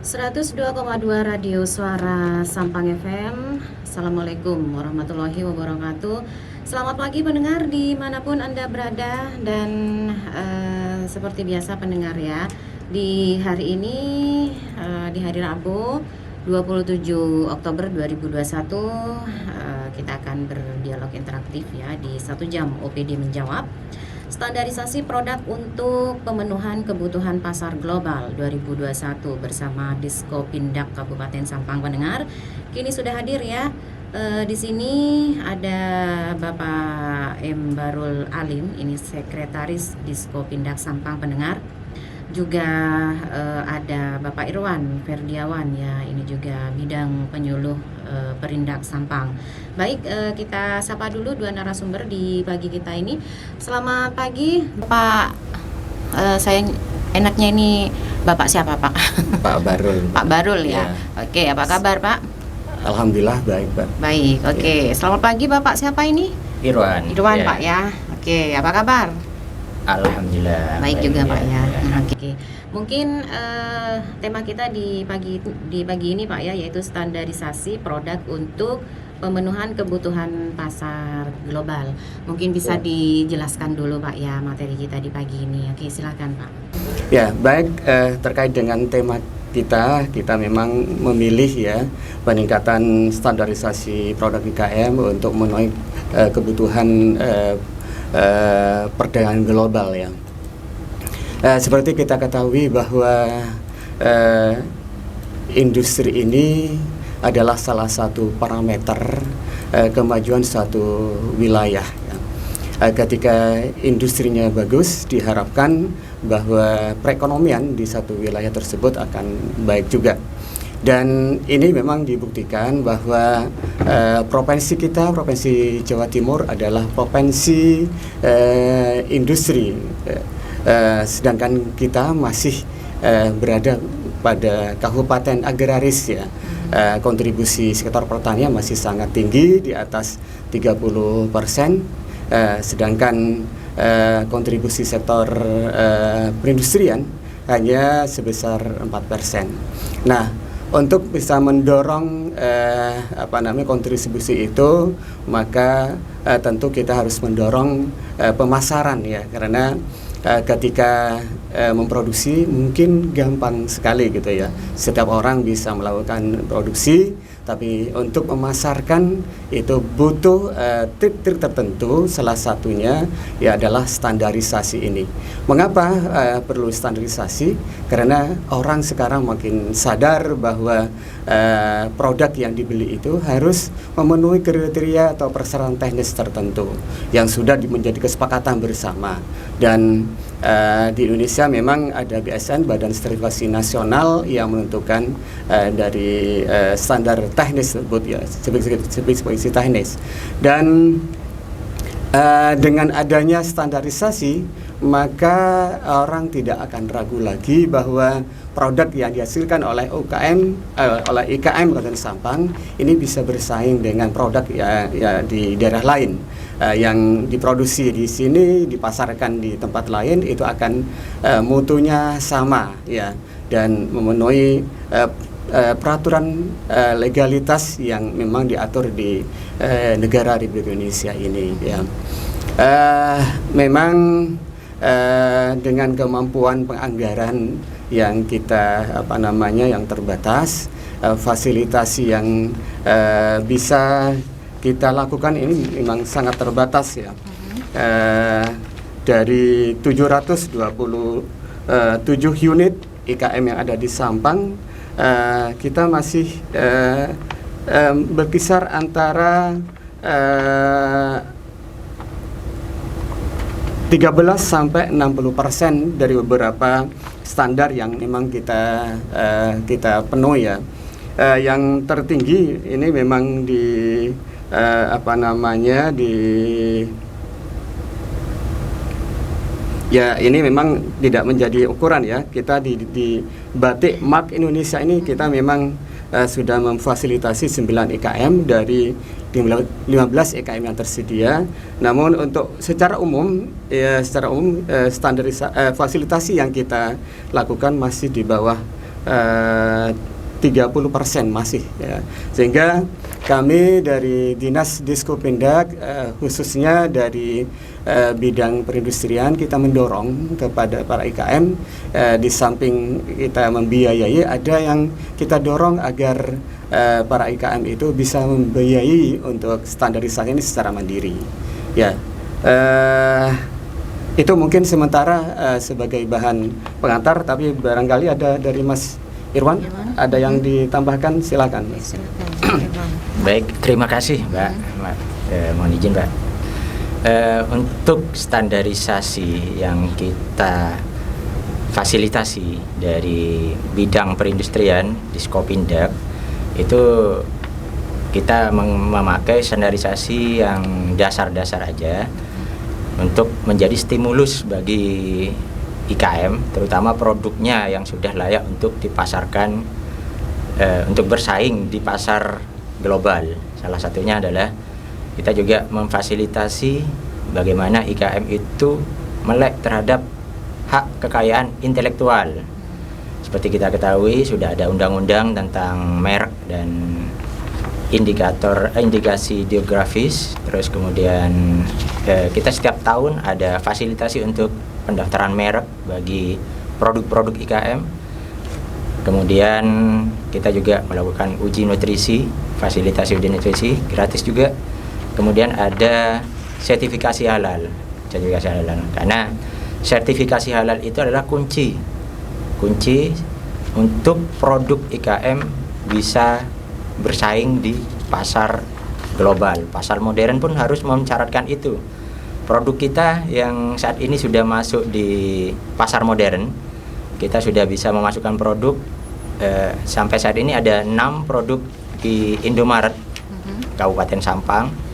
102,2 Radio Suara Sampang FM. Assalamualaikum warahmatullahi wabarakatuh. Selamat pagi pendengar dimanapun Anda berada. Dan seperti biasa pendengar ya, di hari ini di hari Rabu 27 Oktober 2021 kita akan berdialog interaktif ya di 1 jam OPD menjawab. Standarisasi produk untuk pemenuhan kebutuhan pasar global 2021 bersama Diskopindak Kabupaten Sampang pendengar. Kini sudah hadir ya. Di sini ada Bapak M. Barul Alim, ini Sekretaris Diskopindak Sampang pendengar. Juga ada Bapak Irwan Ferdiawan ya, ini juga bidang penyuluh Perindak Sampang. Baik, kita sapa dulu dua narasumber di pagi kita ini. Selamat pagi Pak. Saya enaknya ini Bapak siapa Pak? Pak Barul. Pak Barul ya. Oke, apa kabar Pak? Alhamdulillah baik Pak. Baik, oke. Selamat pagi Bapak siapa ini? Irwan ya. Pak ya. Oke, apa kabar? Alhamdulillah. Baik juga Pak ya. Oke. Mungkin tema kita di pagi ini Pak ya, yaitu standarisasi produk untuk pemenuhan kebutuhan pasar global. Mungkin bisa dijelaskan dulu Pak ya materi kita di pagi ini. Oke, silakan Pak. Ya, baik, terkait dengan tema kita memang memilih ya peningkatan standarisasi produk IKM untuk memenuhi kebutuhan perdagangan global ya. Seperti kita ketahui bahwa industri ini adalah salah satu parameter kemajuan suatu wilayah ya. Ketika industrinya bagus, diharapkan bahwa perekonomian di satu wilayah tersebut akan baik juga. Dan ini memang dibuktikan bahwa provinsi Jawa Timur adalah provinsi industri, sedangkan kita masih berada pada kabupaten agraris ya. Kontribusi sektor pertanian masih sangat tinggi, di atas 30%, sedangkan kontribusi sektor perindustrian hanya sebesar 4%. Nah, untuk bisa mendorong kontribusi itu, maka tentu kita harus mendorong pemasaran ya, karena ketika memproduksi mungkin gampang sekali gitu ya, setiap orang bisa melakukan produksi, tapi untuk memasarkan itu butuh trik-trik tertentu. Salah satunya ya adalah standarisasi ini. Mengapa perlu standarisasi? Karena orang sekarang makin sadar bahwa produk yang dibeli itu harus memenuhi kriteria atau persyaratan teknis tertentu yang sudah menjadi kesepakatan bersama. Dan di Indonesia memang ada BSN, Badan Sertifikasi Nasional, yang menentukan dari standar teknis tersebut ya, spesifikasi teknis. Dan dengan adanya standarisasi, maka orang tidak akan ragu lagi bahwa produk yang dihasilkan oleh oleh IKM Kabupaten Sampang ini bisa bersaing dengan produk ya di daerah lain. Yang diproduksi di sini dipasarkan di tempat lain itu akan mutunya sama ya, dan memenuhi peraturan legalitas yang memang diatur di negara Republik Indonesia ini ya. Memang dengan kemampuan penganggaran yang kita yang terbatas, fasilitasi yang bisa kita lakukan ini memang sangat terbatas ya. Dari 727 unit IKM yang ada di Sampang, kita masih berkisar antara 13 sampai 60% dari beberapa standar yang memang kita penuhi ya. Yang tertinggi ini memang di ini memang tidak menjadi ukuran ya. Kita di Batik Mark Indonesia ini kita memang sudah memfasilitasi 9 IKM dari 15 IKM yang tersedia. Namun untuk secara umum fasilitasi yang kita lakukan masih di bawah 30% masih ya. Sehingga kami dari Dinas Diskopindak khususnya dari bidang perindustrian kita mendorong kepada para IKM di samping kita membiayai, ada yang kita dorong agar para IKM itu bisa membiayai untuk standarisasi ini secara mandiri ya. Itu mungkin sementara sebagai bahan pengantar, tapi barangkali ada dari Mas Irwan, ada yang ditambahkan, silakan. Silakan. Baik, terima kasih Mbak. Mohon izin Mbak. Untuk standarisasi yang kita fasilitasi dari bidang perindustrian di Skopindak, itu kita memakai standarisasi yang dasar-dasar aja untuk menjadi stimulus bagi IKM, terutama produknya yang sudah layak untuk dipasarkan, untuk bersaing di pasar global. Salah satunya adalah kita juga memfasilitasi bagaimana IKM itu melek terhadap hak kekayaan intelektual. Seperti kita ketahui sudah ada undang-undang tentang merek dan indikasi geografis. Terus kemudian kita setiap tahun ada fasilitasi untuk pendaftaran merek bagi produk-produk IKM. Kemudian kita juga melakukan uji nutrisi, fasilitasi uji nutrisi gratis juga. Kemudian ada sertifikasi halal, karena sertifikasi halal itu adalah kunci untuk produk IKM bisa bersaing di pasar global. Pasar modern pun harus mensyaratkan itu. Produk kita yang saat ini sudah masuk di pasar modern, kita sudah bisa memasukkan produk sampai saat ini ada 6 produk di Indomaret Kabupaten Sampang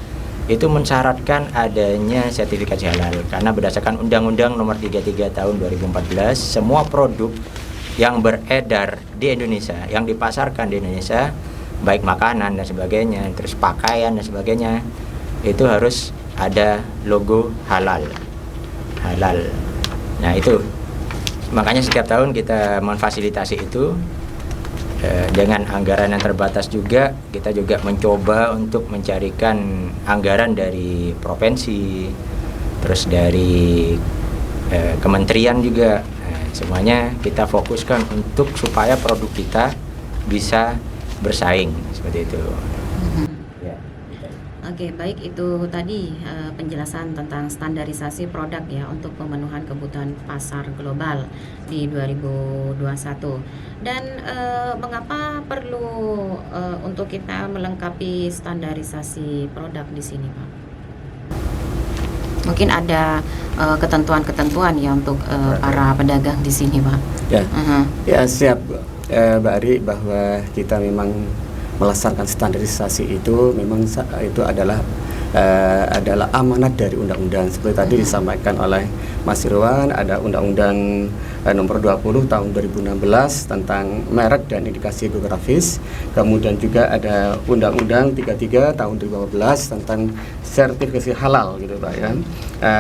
itu mensyaratkan adanya sertifikasi halal, karena berdasarkan Undang-Undang Nomor 33 Tahun 2014 semua produk yang beredar di Indonesia, yang dipasarkan di Indonesia, baik makanan dan sebagainya, terus pakaian dan sebagainya, itu harus ada logo halal. Nah itu makanya setiap tahun kita memfasilitasi itu dengan anggaran yang terbatas juga. Kita juga mencoba untuk mencarikan anggaran dari provinsi, terus dari kementerian juga. Semuanya kita fokuskan untuk supaya produk kita bisa bersaing seperti itu. Oke, baik, itu tadi penjelasan tentang standarisasi produk ya untuk pemenuhan kebutuhan pasar global di 2021. Dan mengapa perlu untuk kita melengkapi standarisasi produk di sini, Pak? Mungkin ada ketentuan-ketentuan ya untuk para pedagang di sini, Pak. Ya, ya siap, Mbak Ari, bahwa kita memang melaksanakan standarisasi itu memang itu adalah amanat dari undang-undang. Seperti tadi disampaikan oleh Mas Irwan, ada Undang-Undang Nomor 20 Tahun 2016 tentang merek dan indikasi geografis. Kemudian juga ada Undang-Undang 33 Tahun 2015 tentang sertifikasi halal gitu Pak ya.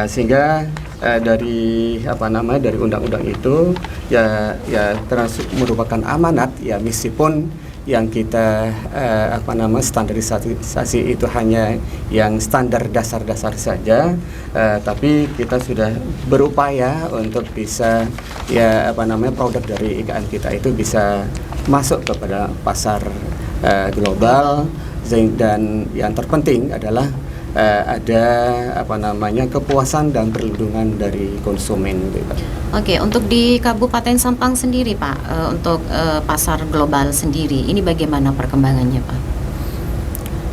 Sehingga dari dari undang-undang itu ya termasuk merupakan amanat ya, meskipun yang kita standarisasi itu hanya yang standar dasar-dasar saja, tapi kita sudah berupaya untuk bisa produk dari IKM kita itu bisa masuk kepada pasar global, dan yang terpenting adalah ada kepuasan dan perlindungan dari konsumen gitu, Pak. Oke, untuk di Kabupaten Sampang sendiri, Pak, untuk pasar global sendiri, ini bagaimana perkembangannya, Pak?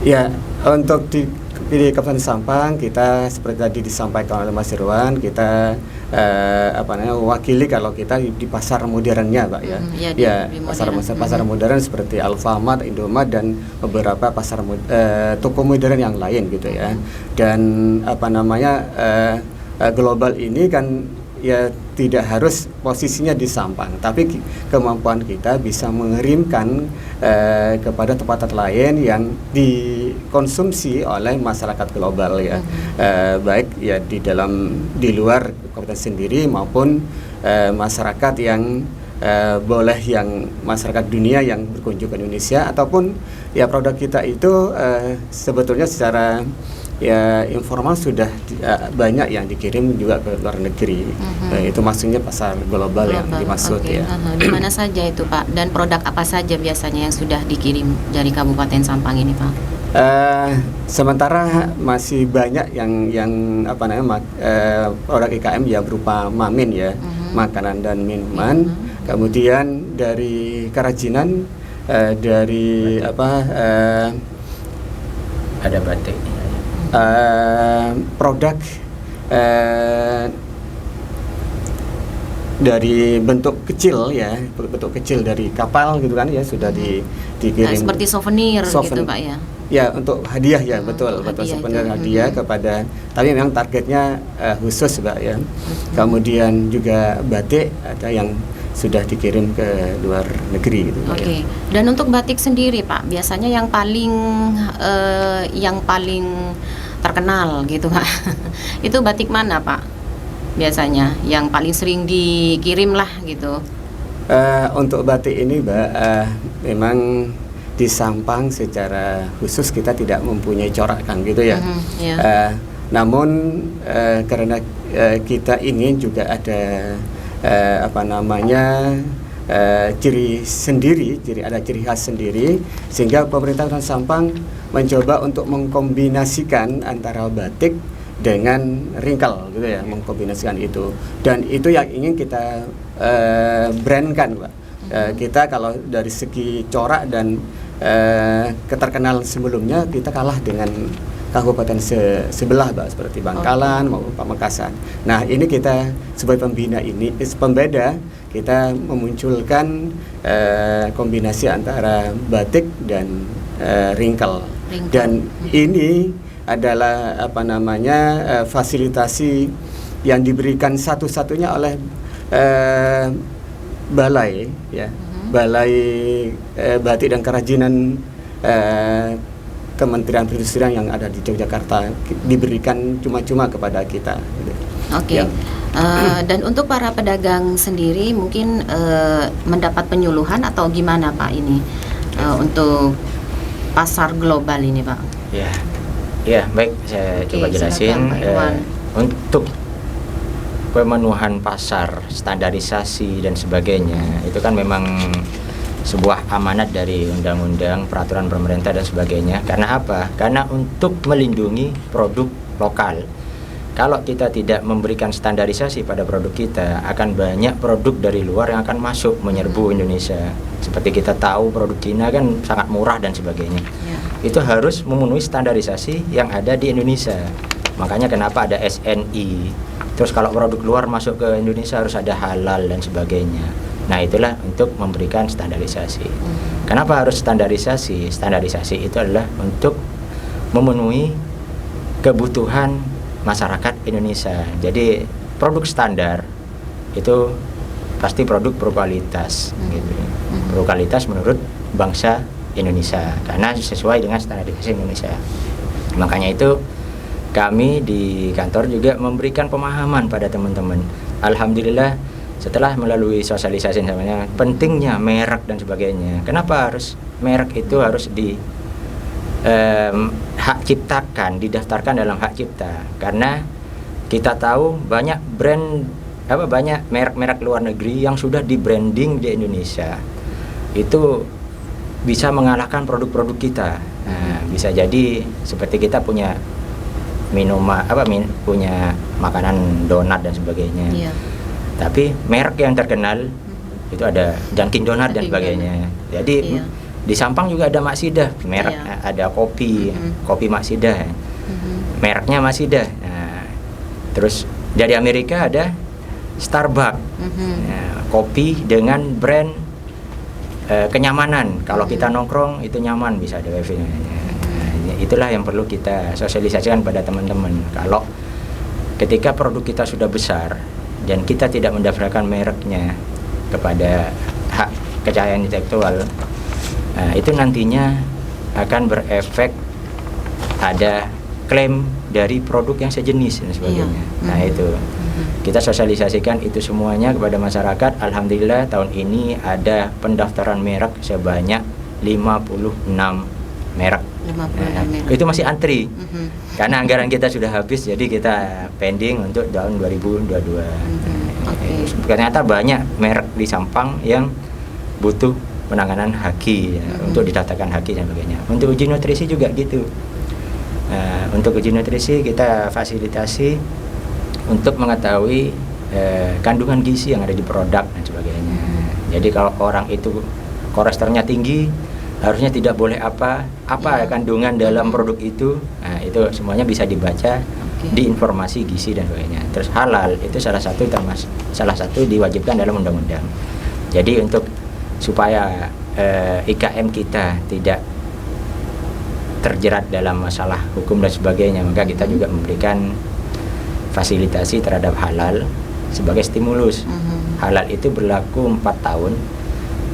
Ya, untuk di Kabupaten Sampang kita seperti tadi disampaikan oleh Mas Irwan, kita wakili kalau kita di pasar modernnya, Pak ya. Di pasar modern seperti Alfamart, Indomaret dan beberapa pasar toko modern yang lain gitu ya. Dan global ini kan ya tidak harus posisinya di Sampang, tapi kemampuan kita bisa mengirimkan kepada tempat lain yang dikonsumsi oleh masyarakat global ya, baik ya di luar kabupaten sendiri maupun masyarakat yang boleh yang masyarakat dunia yang berkunjung ke Indonesia, ataupun ya produk kita itu sebetulnya secara ya informal sudah banyak yang dikirim juga ke luar negeri. Itu maksudnya pasar global yang dimaksud. Okay. Ya. Di mana saja itu Pak, dan produk apa saja biasanya yang sudah dikirim dari Kabupaten Sampang ini Pak? Sementara masih banyak yang produk IKM ya berupa mamin ya, makanan dan minuman. Kemudian dari kerajinan, dari ada batik, produk dari bentuk kecil ya, bentuk kecil dari kapal gitu kan ya, sudah dikirim. Seperti souvenir gitu Pak ya? Ya, untuk hadiah ya, betul souvenir hadiah kepada, tapi memang targetnya khusus Mbak ya. Kemudian juga batik ada yang sudah dikirim ke luar negeri gitu. Oke. Dan untuk batik sendiri Pak, biasanya yang paling terkenal gitu Pak. Itu batik mana Pak? Biasanya yang paling sering dikirim lah gitu. Untuk batik ini Mbak, memang di Sampang secara khusus kita tidak mempunyai corakan gitu ya. Namun karena kita ingin juga ada ciri khas sendiri, sehingga pemerintah Kota Sampang mencoba untuk mengkombinasikan antara batik dengan ringkel gitu ya, mengkombinasikan itu, dan itu yang ingin kita brandkan Pak. Kita kalau dari segi corak dan keterkenalan sebelumnya kita kalah dengan kabupaten sebelah Pak, seperti Bangkalan maupun Pamekasan. Nah, ini kita sebagai pembeda, kita memunculkan kombinasi antara batik dan ringkel. Dan ini adalah fasilitasi yang diberikan satu-satunya oleh balai ya, balai batik dan kerajinan Kementerian Perindustrian yang ada di Yogyakarta, diberikan cuma-cuma kepada kita. Oke. Dan untuk para pedagang sendiri mungkin mendapat penyuluhan atau gimana Pak ini untuk pasar global ini Pak? Ya, baik, saya coba jelasin. Untuk pemenuhan pasar, standarisasi dan sebagainya, itu kan memang sebuah amanat dari undang-undang, peraturan pemerintah dan sebagainya. Karena apa? Karena untuk melindungi produk lokal. Kalau kita tidak memberikan standarisasi pada produk kita, akan banyak produk dari luar yang akan masuk menyerbu Indonesia. Seperti kita tahu produk Cina kan sangat murah dan sebagainya. Itu harus memenuhi standarisasi yang ada di Indonesia. Makanya kenapa ada SNI. Terus kalau produk luar masuk ke Indonesia harus ada halal dan sebagainya. Nah, itulah untuk memberikan standarisasi. Kenapa harus standarisasi? Standarisasi itu adalah untuk memenuhi kebutuhan masyarakat Indonesia. Jadi produk standar itu pasti produk berkualitas, gitu. Berkualitas menurut bangsa Indonesia, karena sesuai dengan standarisasi Indonesia. Makanya itu kami di kantor juga memberikan pemahaman pada teman-teman. Alhamdulillah, setelah melalui sosialisasi namanya pentingnya merek dan sebagainya. Kenapa harus merek itu harus hak ciptakan, didaftarkan dalam hak cipta? Karena kita tahu banyak banyak merek-merek luar negeri yang sudah di branding di Indonesia. Itu bisa mengalahkan produk-produk kita. Nah, bisa jadi seperti kita punya punya makanan donat dan sebagainya. Tapi merek yang terkenal itu ada Dunkin Donat dan sebagainya. Jadi di Sampang juga ada Maksidah, merek ada kopi Maksidah, mereknya Maksidah. Nah, terus dari Amerika ada Starbucks, kopi dengan brand kenyamanan. Kalau kita nongkrong itu nyaman, bisa ada wifi. Itulah yang perlu kita sosialisasikan pada teman-teman. Kalau ketika produk kita sudah besar dan kita tidak mendaftarkan mereknya kepada hak kekayaan intelektual, itu nantinya akan berefek ada klaim dari produk yang sejenis dan sebagainya. Nah, itu Kita sosialisasikan itu semuanya kepada masyarakat. Alhamdulillah tahun ini ada pendaftaran merek sebanyak 56 merek. 56 merek. Itu masih antri. Karena anggaran kita sudah habis, jadi kita pending untuk tahun 2022. Ternyata banyak merek di Sampang yang butuh penanganan haki untuk didaftarkan haki dan sebagainya. Untuk uji nutrisi juga gitu. Untuk uji nutrisi kita fasilitasi untuk mengetahui kandungan gizi yang ada di produk dan sebagainya. Jadi kalau orang itu kolesterolnya tinggi, harusnya tidak boleh apa kandungan dalam produk itu. Nah, itu semuanya bisa dibaca di informasi gizi dan sebagainya. Terus halal itu salah satu diwajibkan dalam undang-undang. Jadi untuk supaya IKM kita tidak terjerat dalam masalah hukum dan sebagainya, maka kita juga memberikan fasilitasi terhadap halal sebagai stimulus. Halal itu berlaku 4 tahun,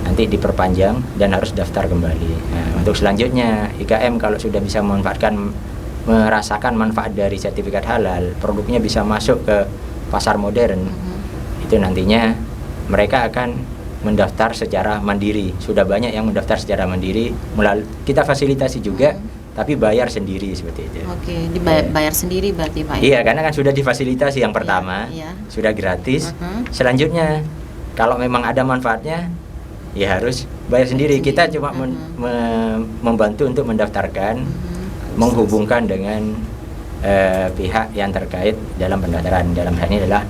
nanti diperpanjang dan harus daftar kembali. Nah, untuk selanjutnya IKM kalau sudah bisa merasakan manfaat dari sertifikat halal, produknya bisa masuk ke pasar modern, itu nantinya mereka akan mendaftar secara mandiri. Sudah banyak yang mendaftar secara mandiri, kita fasilitasi juga, tapi bayar sendiri seperti itu. Oke, dibayar sendiri berarti Pak? Iya, karena kan sudah difasilitasi yang pertama, sudah gratis. Selanjutnya, kalau memang ada manfaatnya, ya harus bayar sendiri. Kita cuma membantu untuk mendaftarkan, menghubungkan dengan pihak yang terkait dalam pendaftaran. Dalam hal ini adalah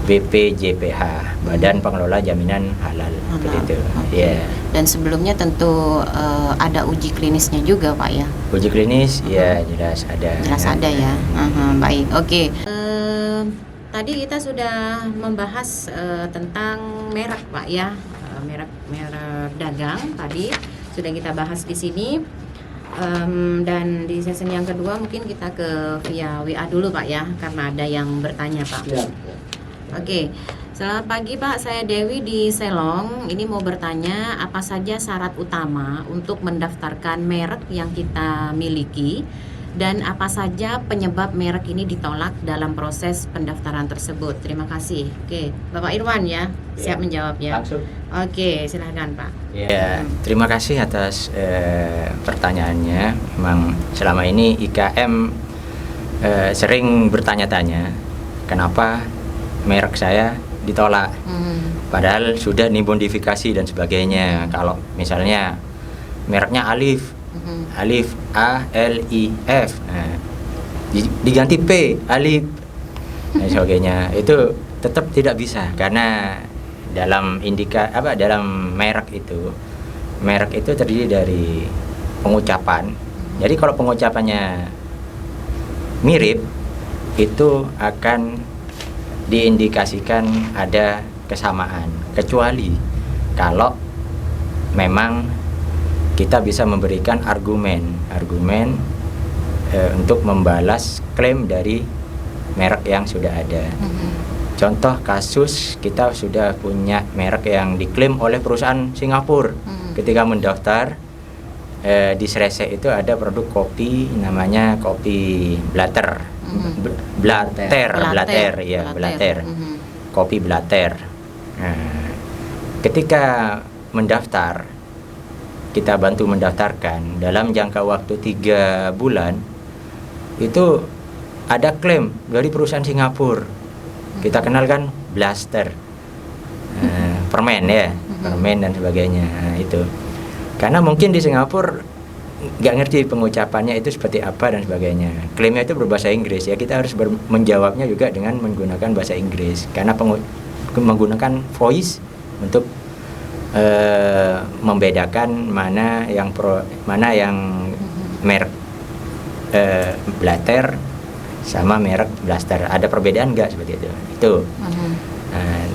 BPJPH, Badan Pengelola Jaminan Halal. Seperti itu. Yeah. Dan sebelumnya tentu ada uji klinisnya juga Pak ya? Uji klinis, ya jelas ada. Jelas ada ya. Baik, oke. Tadi kita sudah membahas tentang merek Pak ya, merek dagang tadi sudah kita bahas di sini. Dan di sesi yang kedua mungkin kita ke via WA dulu Pak ya, karena ada yang bertanya Pak. Ya. Oke, selamat pagi Pak, saya Dewi di Selong. Ini mau bertanya apa saja syarat utama untuk mendaftarkan merek yang kita miliki dan apa saja penyebab merek ini ditolak dalam proses pendaftaran tersebut. Terima kasih. Oke, Bapak Irwan ya, siap menjawab ya. Langsung. Oke, silahkan Pak. Ya, terima kasih atas pertanyaannya. Memang selama ini IKM sering bertanya-tanya kenapa merek saya ditolak, padahal sudah dimodifikasi dan sebagainya. Kalau misalnya mereknya Alif, Alif A L I F, nah, diganti P Alif dan sebagainya, itu tetap tidak bisa karena dalam dalam merek itu terdiri dari pengucapan. Jadi kalau pengucapannya mirip, itu akan diindikasikan ada kesamaan, kecuali kalau memang kita bisa memberikan argumen untuk membalas klaim dari merek yang sudah ada. Contoh kasus, kita sudah punya merek yang diklaim oleh perusahaan Singapura. Ketika mendaftar di Srese itu ada produk kopi namanya kopi Blatter. Blatter. Kopi Blatter. Nah, ketika mendaftar, kita bantu mendaftarkan dalam jangka waktu 3 bulan, itu ada klaim dari perusahaan Singapura. Kita kenalkan Blaster, permen ya, permen dan sebagainya. Nah, itu karena mungkin di Singapura nggak ngerti pengucapannya itu seperti apa dan sebagainya. Klaimnya itu berbahasa Inggris ya, kita harus menjawabnya juga dengan menggunakan bahasa Inggris karena menggunakan voice untuk membedakan mana yang merek Blatter sama merek Blaster. Ada perbedaan nggak seperti itu? Itu.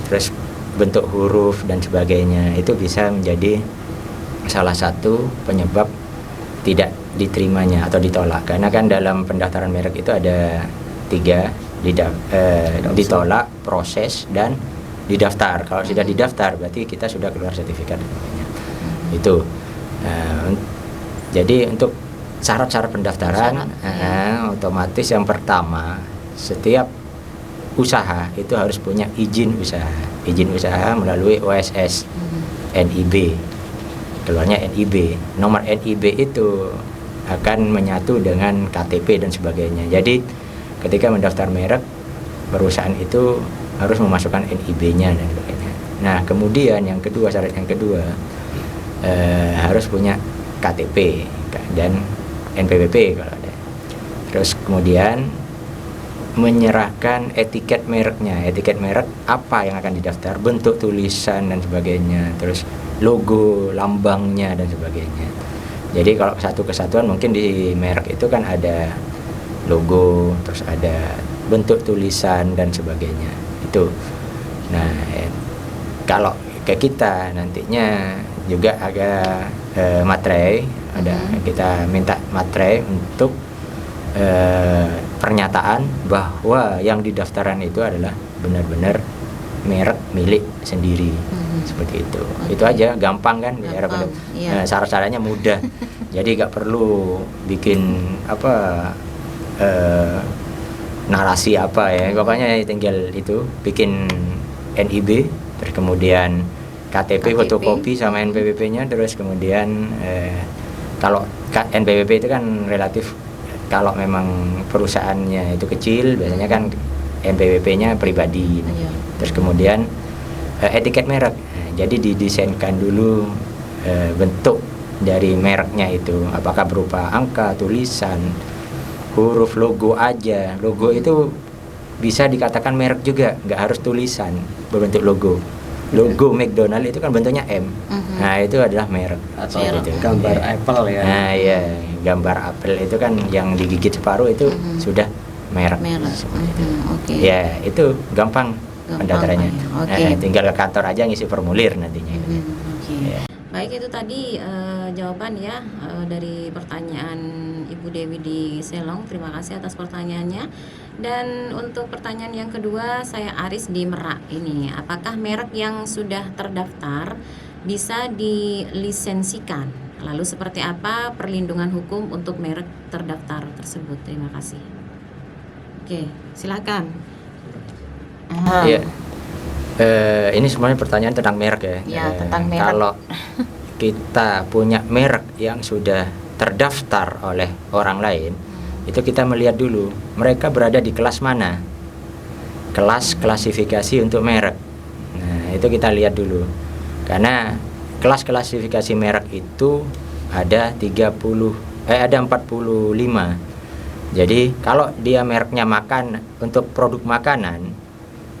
Terus bentuk huruf dan sebagainya itu bisa menjadi salah satu penyebab tidak diterimanya atau ditolak. Karena kan dalam pendaftaran merek itu ada 3, ditolak, proses, dan didaftar. Kalau sudah didaftar berarti kita sudah keluar sertifikat. Itu. Jadi untuk syarat-syarat pendaftaran, otomatis yang pertama, setiap usaha itu harus punya izin usaha melalui OSS NIB, keluarnya NIB. Nomor NIB itu akan menyatu dengan KTP dan sebagainya. Jadi ketika mendaftar merek, perusahaan itu harus memasukkan NIB-nya dan sebagainya. Nah kemudian yang kedua, syarat yang kedua harus punya KTP dan NPWP kalau ada. Terus kemudian menyerahkan etiket mereknya, etiket merek apa yang akan didaftar, bentuk tulisan dan sebagainya, terus logo, lambangnya dan sebagainya. Jadi kalau satu kesatuan mungkin di merek itu kan ada logo, terus ada bentuk tulisan dan sebagainya itu. Nah kalau ke kita nantinya juga agak materai, ada kita minta materai untuk pernyataan bahwa yang didaftaran itu adalah benar-benar merek milik sendiri, seperti itu. Itu aja, gampang kan? Gampang, iya. Syarat-syaratnya mudah. Jadi gak perlu bikin narasi apa ya. Pokoknya tinggal itu bikin NIB, terus kemudian KTP fotokopi sama NPWP-nya, terus kemudian kalau NPWP itu kan relatif. Kalau memang perusahaannya itu kecil, biasanya kan NPWP-nya pribadi. Terus kemudian etiket merek. Jadi didesainkan dulu bentuk dari mereknya itu, apakah berupa angka, tulisan, huruf, logo aja. Logo itu bisa dikatakan merek juga, nggak harus tulisan berbentuk logo. Logo McDonald itu kan bentuknya M. Nah, itu adalah merek. Atau itu. gambar Apple ya. Nah, iya, gambar apel itu kan yang digigit separuh itu sudah merek. Oke. Ya, itu gampang pendaftarannya. Oke. Tinggal ke kantor aja ngisi formulir nantinya. Oke. Ya. Baik, itu tadi jawaban ya dari pertanyaan Ibu Dewi di Selong. Terima kasih atas pertanyaannya. Dan untuk pertanyaan yang kedua, saya Aris di Merak ini. Apakah merek yang sudah terdaftar bisa dilisensikan? Lalu seperti apa perlindungan hukum untuk merek terdaftar tersebut? Terima kasih. Oke, silakan. Iya. Ini semuanya pertanyaan tentang merek ya. Ya, tentang merek. Kalau kita punya merek yang sudah terdaftar oleh orang lain, itu kita melihat dulu mereka berada di kelas mana, kelas klasifikasi untuk merek. Nah, itu kita lihat dulu, karena kelas klasifikasi merek itu ada 45. Jadi kalau dia mereknya untuk produk makanan,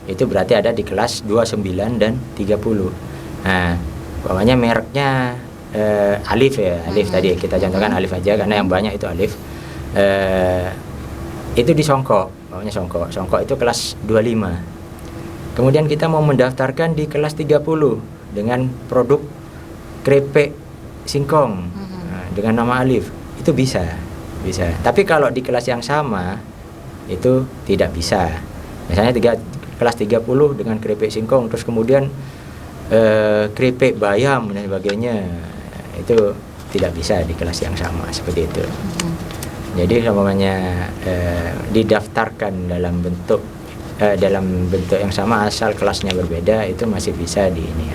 itu berarti ada di kelas 29 dan 30. Nah, pokoknya mereknya Alif ya, Alif tadi kita contohkan Alif aja karena yang banyak itu Alif. Itu di Songkok, pokoknya Songkok itu kelas 25. Kemudian kita mau mendaftarkan di kelas 30 dengan produk krepek singkong dengan nama Alif, itu bisa. Tapi kalau di kelas yang sama itu tidak bisa. Misalnya kelas 30 dengan krepek singkong, terus kemudian krepek bayam dan sebagainya, itu tidak bisa di kelas yang sama seperti itu. Jadi namanya didaftarkan dalam bentuk yang sama asal kelasnya berbeda, itu masih bisa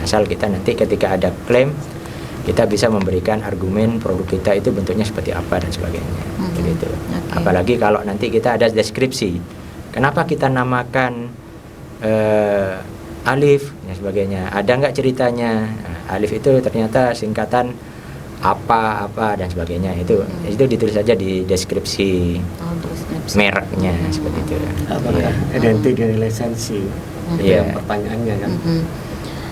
asal kita nanti ketika ada klaim kita bisa memberikan argumen produk kita itu bentuknya seperti apa dan sebagainya. Begitu. Okay. Apalagi kalau nanti kita ada deskripsi, kenapa kita namakan Alif dan sebagainya, ada nggak ceritanya? Alif itu ternyata singkatan apa dan sebagainya, itu ditulis saja di deskripsi mereknya seperti itu. Apakah identik dari lisensi? Iya. Pertanyaannya kan.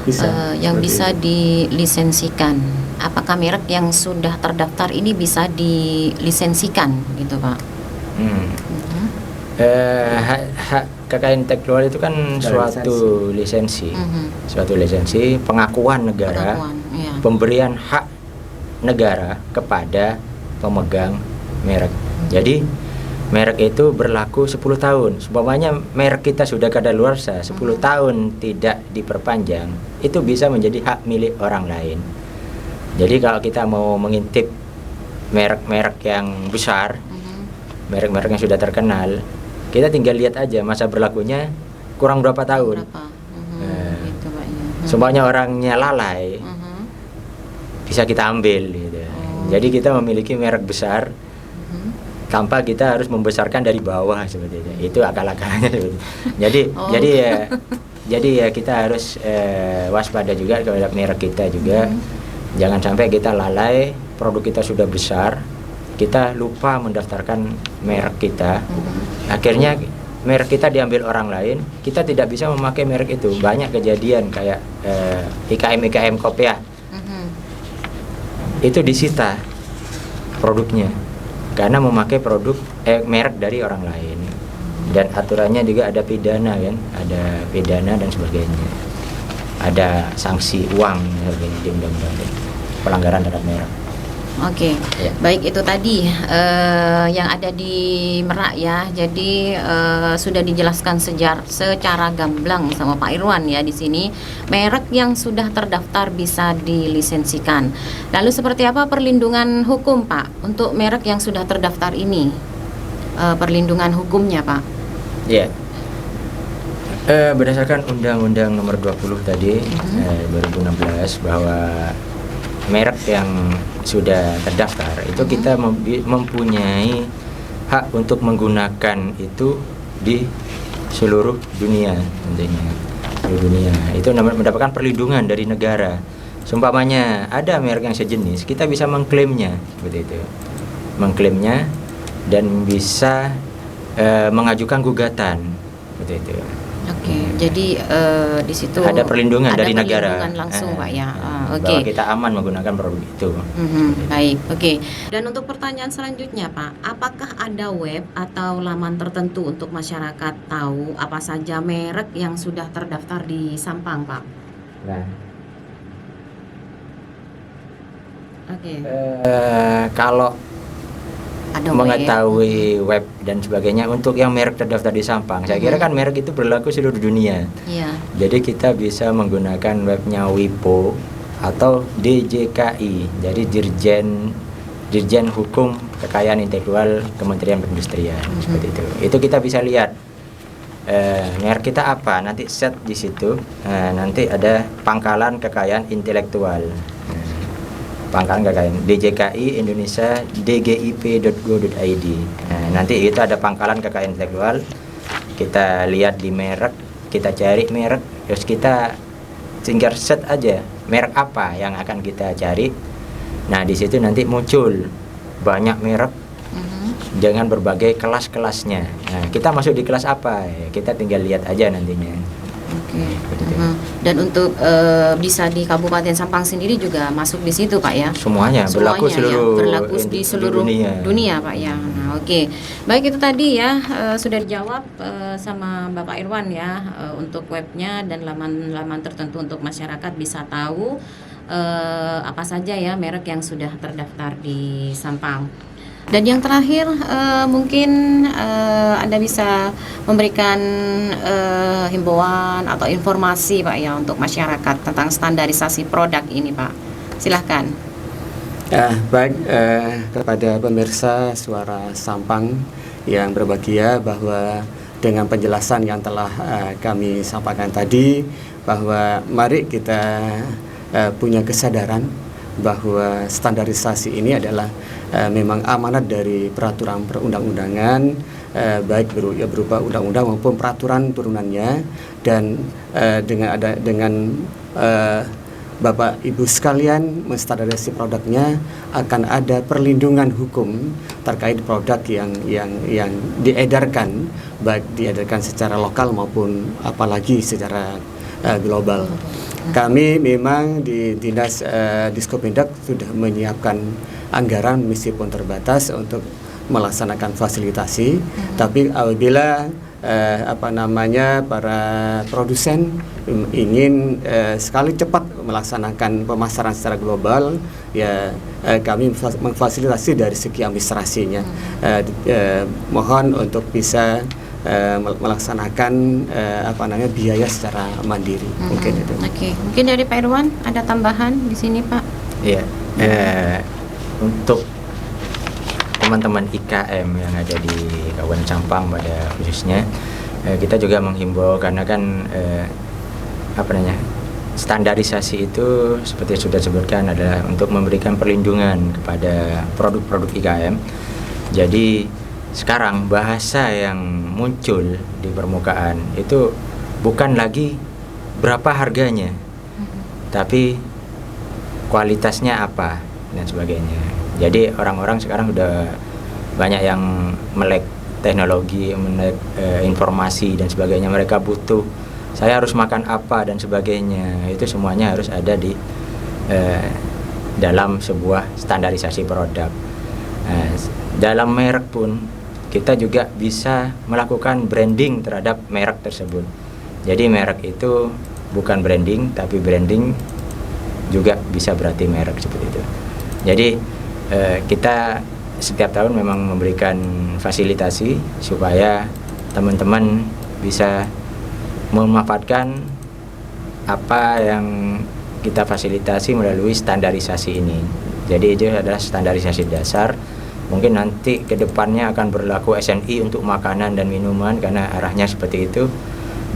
Bisa. Yang bisa dilisensikan. Apakah merek yang sudah terdaftar ini bisa dilisensikan, gitu Pak? Hak kekayaan intelektual itu kan suatu lisensi, suatu lisensi pengakuan negara, pemberian hak negara kepada pemegang merek. Jadi merek itu berlaku 10 tahun. Umpamanya merek kita sudah kadaluarsa 10 tahun tidak diperpanjang, itu bisa menjadi hak milik orang lain. Jadi kalau kita mau mengintip merek-merek yang besar, merek-merek yang sudah terkenal, kita tinggal lihat aja masa berlakunya kurang berapa tahun. Berapa? Gitu Pak ya. Semuanya orangnya lalai, bisa kita ambil gitu. Jadi kita memiliki merek besar tanpa kita harus membesarkan dari bawah seperti itu. Itu akal-akalnya seperti itu. Jadi ya kita harus waspada juga terhadap merek kita juga. Jangan sampai kita lalai, produk kita sudah besar, kita lupa mendaftarkan merek kita. Akhirnya merek kita diambil orang lain, kita tidak bisa memakai merek itu. Banyak kejadian kayak IKM Kopiah. Itu disita produknya karena memakai produk merek dari orang lain. Dan aturannya juga ada pidana kan, ada pidana dan sebagainya. Ada sanksi uang sebagainya di undang-undang pelanggaran terhadap merek. Oke, Ya. baik itu tadi yang ada di Merak ya. Jadi sudah dijelaskan secara gamblang sama Pak Irwan ya di sini. Merek yang sudah terdaftar bisa dilisensikan. Lalu seperti apa perlindungan hukum Pak untuk merek yang sudah terdaftar ini? Perlindungan hukumnya Pak? Ya. Berdasarkan Undang-Undang Nomor 20 tadi 2016 bahwa merek yang sudah terdaftar itu kita mempunyai hak untuk menggunakan itu di seluruh dunia tentunya. Seluruh dunia. Itu mendapatkan perlindungan dari negara. Seumpamanya ada merek yang sejenis, kita bisa mengklaimnya seperti itu. Mengklaimnya dan bisa mengajukan gugatan seperti itu. Oke, jadi di situ ada perlindungan ada dari negara perlindungan langsung Pak ya. Oke. Bahwa kita aman menggunakan produk itu. Baik, oke. Dan untuk pertanyaan selanjutnya Pak, apakah ada web atau laman tertentu untuk masyarakat tahu apa saja merek yang sudah terdaftar di Sampang Pak? Nah, Oke. kalau Ada mengetahui web dan sebagainya untuk yang merek terdaftar di Sampang, saya kira kan merek itu berlaku seluruh dunia. Iya. Jadi kita bisa menggunakan webnya WIPO atau DJKI, jadi Dirjen Hukum Kekayaan Intelektual Kementerian Perindustrian seperti itu. Itu kita bisa lihat merek kita apa, nanti set di situ, nanti ada pangkalan kekayaan intelektual. Pangkalan kekayaan DJKI Indonesia dgip.go.id. Nanti itu ada pangkalan kekayaan intelektual. Kita lihat di merek, kita cari merek, terus kita tinggal set aja merek apa yang akan kita cari. Nah di situ nanti muncul banyak merek dengan berbagai kelas-kelasnya. Nah kita masuk di kelas apa? Kita tinggal lihat aja nantinya. Oke. Dan untuk bisa di Kabupaten Sampang sendiri juga masuk di situ Pak ya? Semuanya berlaku ya, seluruh berlaku di seluruh dunia Pak ya. Nah, oke. Baik itu tadi ya sudah dijawab sama Bapak Irwan ya untuk webnya dan laman-laman tertentu untuk masyarakat bisa tahu apa saja ya merek yang sudah terdaftar di Sampang. Dan yang terakhir mungkin Anda bisa memberikan himbauan atau informasi Pak ya untuk masyarakat tentang standarisasi produk ini Pak. Silahkan. Baik, kepada pemirsa Suara Sampang yang berbahagia, bahwa dengan penjelasan yang telah kami sampaikan tadi, bahwa mari kita punya kesadaran bahwa standarisasi ini adalah memang amanat dari peraturan perundang-undangan, baik berupa undang-undang maupun peraturan turunannya. Dan dengan Bapak Ibu sekalian menstandarisasi produknya, akan ada perlindungan hukum terkait produk yang diedarkan, baik diedarkan secara lokal maupun apalagi secara global. Kami memang di Dinas Diskomindak sudah menyiapkan anggaran meskipun terbatas untuk melaksanakan fasilitasi, tapi apabila para produsen ingin sekali cepat melaksanakan pemasaran secara global, ya kami memfasilitasi dari segi administrasinya. Mohon untuk bisa melaksanakan biaya secara mandiri. Mungkin itu. Oke. Mungkin dari Pak Irwan ada tambahan di sini Pak? Iya. Untuk teman-teman IKM yang ada di Kabupaten Sampang pada khususnya, kita juga menghimbau karena kan standarisasi itu seperti sudah disebutkan adalah untuk memberikan perlindungan kepada produk-produk IKM. Jadi sekarang bahasa yang muncul di permukaan itu bukan lagi berapa harganya, tapi kualitasnya apa dan sebagainya. Jadi orang-orang sekarang sudah banyak yang melek teknologi, melek informasi dan sebagainya. Mereka butuh, saya harus makan apa dan sebagainya. Itu semuanya harus ada di dalam sebuah standarisasi produk. Dalam merek pun kita juga bisa melakukan branding terhadap merek tersebut. Jadi merek itu bukan branding, tapi branding juga bisa berarti merek seperti itu. Jadi kita setiap tahun memang memberikan fasilitasi supaya teman-teman bisa memanfaatkan apa yang kita fasilitasi melalui standarisasi ini. Jadi itu adalah standarisasi dasar. Mungkin nanti ke depannya akan berlaku SNI untuk makanan dan minuman karena arahnya seperti itu.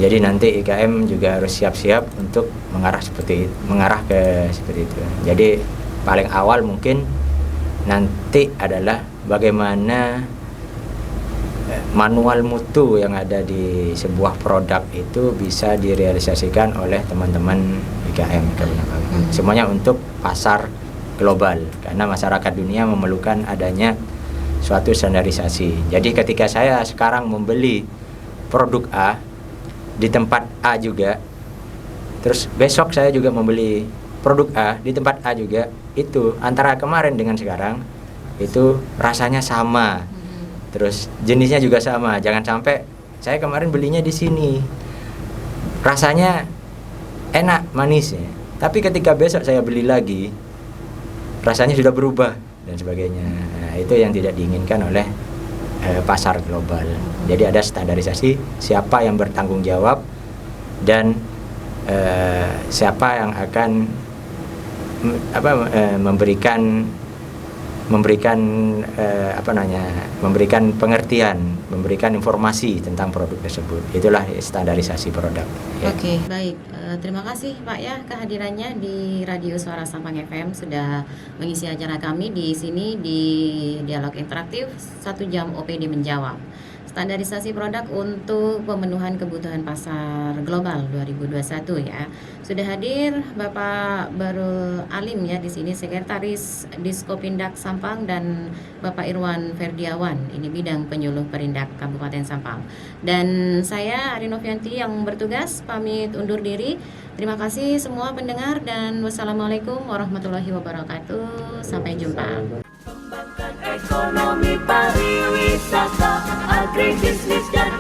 Jadi nanti IKM juga harus siap-siap untuk mengarah ke seperti itu. Jadi paling awal mungkin nanti adalah bagaimana manual mutu yang ada di sebuah produk itu bisa direalisasikan oleh teman-teman IKM. Semuanya untuk pasar global karena masyarakat dunia memerlukan adanya suatu standarisasi. Jadi ketika saya sekarang membeli produk A di tempat A juga, terus besok saya juga membeli produk A di tempat A juga, itu antara kemarin dengan sekarang itu rasanya sama, terus jenisnya juga sama. Jangan sampai saya kemarin belinya di sini rasanya enak manisnya, tapi ketika besok saya beli lagi rasanya sudah berubah dan sebagainya. Nah, itu yang tidak diinginkan oleh pasar global. Jadi ada standarisasi siapa yang bertanggung jawab dan siapa yang akan memberikan pengertian, memberikan informasi tentang produk tersebut. Itulah standarisasi produk. Ya. Oke, baik. Terima kasih Pak ya kehadirannya di Radio Suara Sampang FM sudah mengisi acara kami di sini di Dialog Interaktif 1 jam OPD menjawab. Standarisasi produk untuk pemenuhan kebutuhan pasar global 2021 ya. Sudah hadir Bapak Barul Alim ya di sini Sekretaris Diskopindak Sampang dan Bapak Irwan Ferdiawan ini bidang penyuluh Perindak Kabupaten Sampang. Dan saya Arinovianti yang bertugas pamit undur diri. Terima kasih semua pendengar dan wassalamualaikum warahmatullahi wabarakatuh. Sampai jumpa. Ekonomi pariwisata, agribisnis dan